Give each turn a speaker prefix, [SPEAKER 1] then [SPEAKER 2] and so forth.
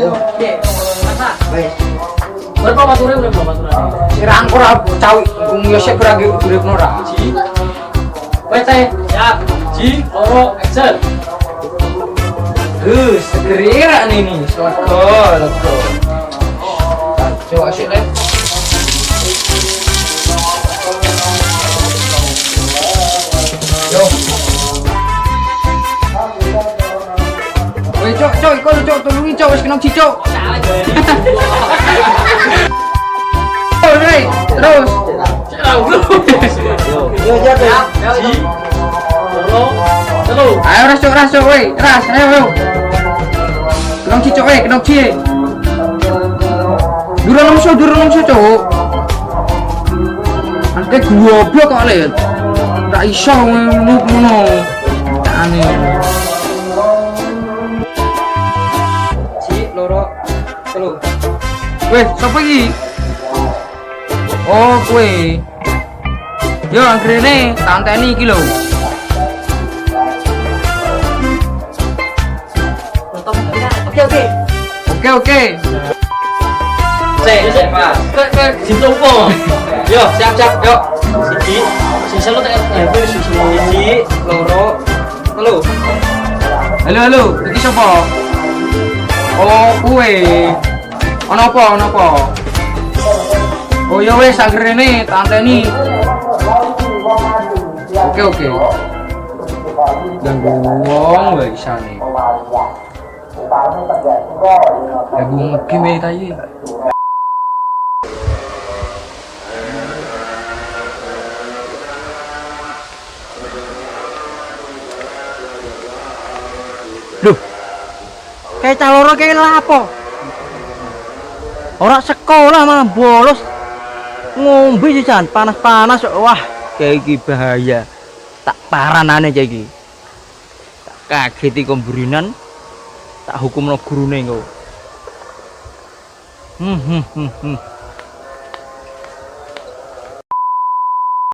[SPEAKER 1] Oke. Masa?
[SPEAKER 2] Wes.
[SPEAKER 1] Berapa baturnya udah berapa baturan?
[SPEAKER 2] Sirang ora cawi yo sik berage uripno ra.
[SPEAKER 1] Ji. Wes teh. Siap. Ji, loro, action.
[SPEAKER 2] Segera nih nih. Lego. Coba sik le. Yo. Woi, cok, tolongin cok, wis kena cicok. Oi, terus. Yo,
[SPEAKER 1] Siap. Ji. Loro. Telu.
[SPEAKER 2] Ayo ras cok, woi, ras, ayo. Kena cicok, kena cie. Durung nungso cok. Ante goblok kok le. Ra iso ngono. Tane. Loro, telu. Weh, sapa iki? Oh, kowe. Yo, angrene tanteni iki lho. Oke.
[SPEAKER 1] Cek, Mas.
[SPEAKER 2] Ke
[SPEAKER 1] Sintopo.
[SPEAKER 2] Yo, siap, yuk.
[SPEAKER 1] Siji. Sisa lo tak susu.
[SPEAKER 2] Siji, loro, telu. Halo, iki sapa? Oh, kowe. Ono apa? Oh ya wes angrene tanteni. Oke. Ganggu wong wae isane. Ganggu game ta iki.
[SPEAKER 3] Duh. Kayak caloro kayak lapo. Ora sekolah malah bolos. Ngombe jajan panas-panas. Wah, kayak iki bahaya. Tak paranane kayak iki. Tak kageti komburinan. Tak hukumno gurune engko.